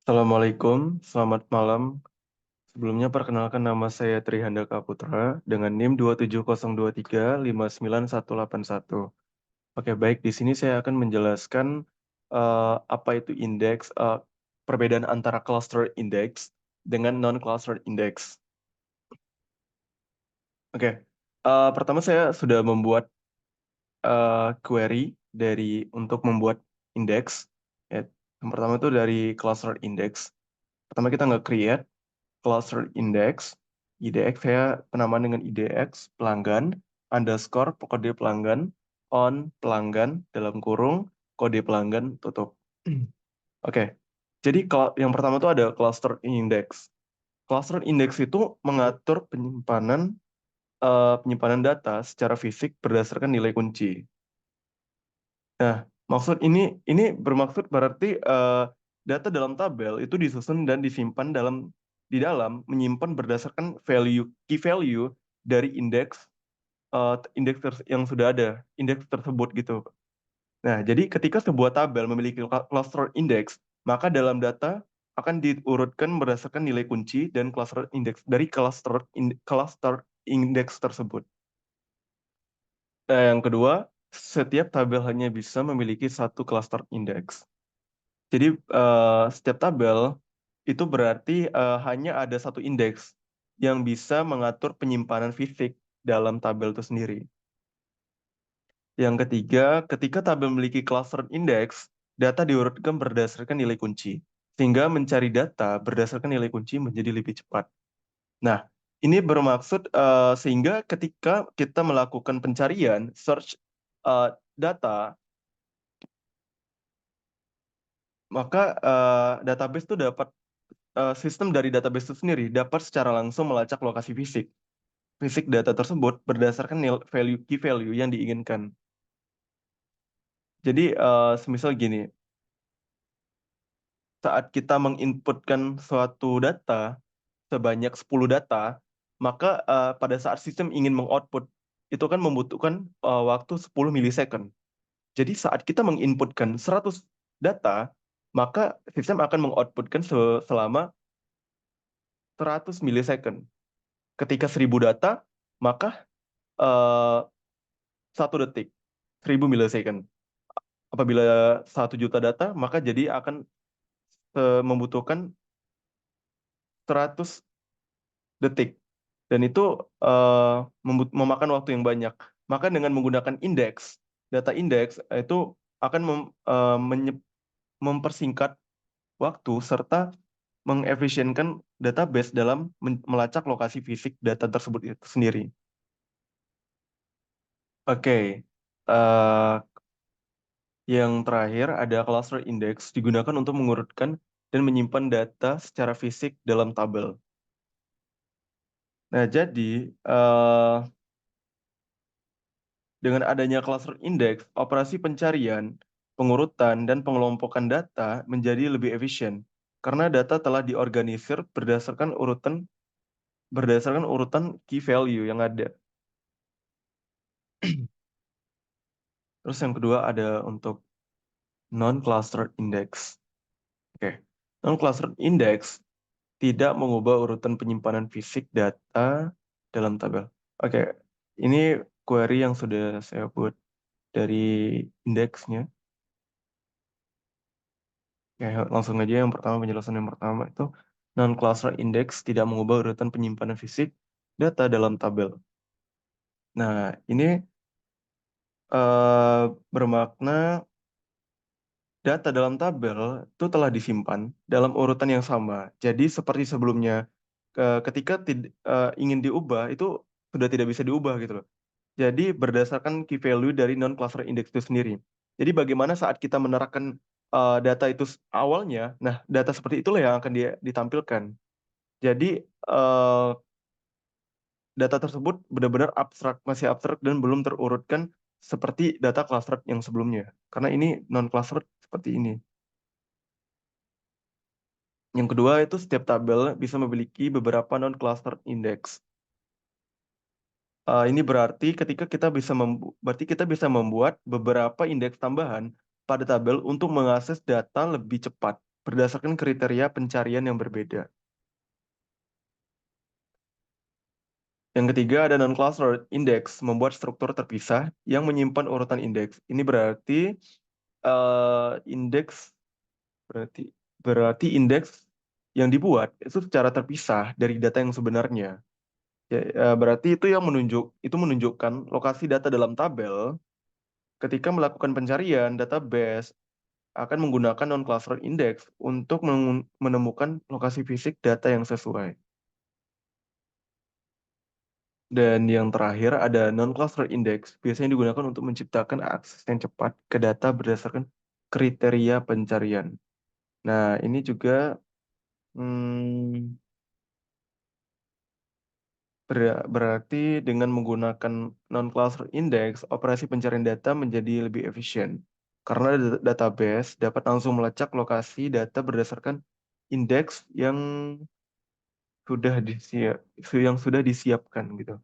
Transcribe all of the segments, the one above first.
Assalamualaikum, selamat malam. Sebelumnya perkenalkan nama saya Trihandaka Putra dengan NIM 27023598181. Oke, baik. Di sini saya akan menjelaskan apa itu indeks, perbedaan antara cluster index dengan non-cluster index. Oke, pertama saya sudah membuat query untuk membuat indeks. Ya, yang pertama itu dari cluster index. Pertama kita nge-create cluster index, IDX saya penamaan dengan IDX pelanggan, underscore kode pelanggan, on pelanggan dalam kurung, kode pelanggan tutup. Oke, jadi kalau yang pertama itu ada cluster index. Cluster index itu mengatur penyimpanan data secara fisik berdasarkan nilai kunci. Nah, maksud ini bermaksud berarti data dalam tabel itu disusun dan disimpan di dalam menyimpan berdasarkan key value dari indeks yang sudah ada, indeks tersebut gitu. Nah, jadi ketika sebuah tabel memiliki cluster index, maka dalam data akan diurutkan berdasarkan nilai kunci dan cluster index dari cluster index tersebut. Nah, yang kedua, setiap tabel hanya bisa memiliki satu cluster index. Jadi setiap tabel itu berarti hanya ada satu indeks yang bisa mengatur penyimpanan fisik dalam tabel itu sendiri. Yang ketiga, ketika tabel memiliki cluster index, data diurutkan berdasarkan nilai kunci, sehingga mencari data berdasarkan nilai kunci menjadi lebih cepat. Nah, ini bermaksud sehingga ketika kita melakukan pencarian, search data, maka database itu dapat sistem dari database itu sendiri dapat secara langsung melacak lokasi fisik data tersebut berdasarkan key value yang diinginkan. Jadi semisal gini, saat kita menginputkan suatu data sebanyak 10 data, maka pada saat sistem ingin mengoutput itu kan membutuhkan waktu 10 milisecond. Jadi saat kita menginputkan 100 data, maka sistem akan mengoutputkan selama 100 milisecond. Ketika 1000 data, maka eh, 1 detik, 1000 milisecond. Apabila 1 juta data, maka jadi akan membutuhkan 100 detik. Dan itu memakan waktu yang banyak. Maka dengan menggunakan indeks, data indeks itu akan mempersingkat waktu serta mengefisienkan database dalam melacak lokasi fisik data tersebut itu sendiri. Oke, eh, yang terakhir ada cluster index digunakan untuk mengurutkan dan menyimpan data secara fisik dalam tabel. Nah, jadi dengan adanya cluster index, operasi pencarian, pengurutan, dan pengelompokan data menjadi lebih efisien karena data telah diorganisir berdasarkan urutan key value yang ada. Terus yang kedua ada untuk non-clustered index. Oke, non-clustered index tidak mengubah urutan penyimpanan fisik data dalam tabel. Oke, ini query yang sudah saya buat dari indeksnya. Oke, langsung aja yang pertama, penjelasan yang pertama itu non-cluster index tidak mengubah urutan penyimpanan fisik data dalam tabel. Nah, ini bermakna data dalam tabel itu telah disimpan dalam urutan yang sama. Jadi seperti sebelumnya, ketika ingin diubah itu sudah tidak bisa diubah gitu loh. Jadi berdasarkan key value dari non-cluster index itu sendiri. Jadi bagaimana saat kita menerapkan data itu awalnya, nah data seperti itulah yang akan ditampilkan. Jadi eh, data tersebut benar-benar masih abstrak dan belum terurutkan seperti data clustered yang sebelumnya. Karena ini non-clustered seperti ini. Yang kedua itu setiap tabel bisa memiliki beberapa non-clustered index. Ini berarti berarti kita bisa membuat beberapa indeks tambahan pada tabel untuk mengakses data lebih cepat. berdasarkan kriteria pencarian yang berbeda. Yang ketiga ada non-cluster index, membuat struktur terpisah yang menyimpan urutan indeks. Ini berarti indeks berarti berarti indeks yang dibuat itu secara terpisah dari data yang sebenarnya. Ya, berarti itu menunjukkan lokasi data dalam tabel ketika melakukan pencarian database akan menggunakan non-cluster index untuk menemukan lokasi fisik data yang sesuai. Dan yang terakhir ada non-cluster index, biasanya digunakan untuk menciptakan akses yang cepat ke data berdasarkan kriteria pencarian. Nah, ini juga hmm, berarti dengan menggunakan non-cluster index, operasi pencarian data menjadi lebih efisien. Karena database dapat langsung melacak lokasi data berdasarkan indeks yang sudah disiapkan gitu.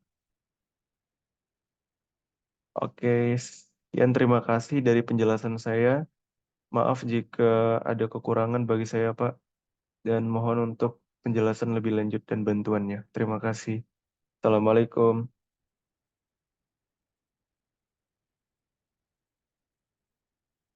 Oke, sekian terima kasih dari penjelasan saya. Maaf jika ada kekurangan bagi saya, Pak, dan mohon untuk penjelasan lebih lanjut dan bantuannya. Terima kasih. Assalamualaikum.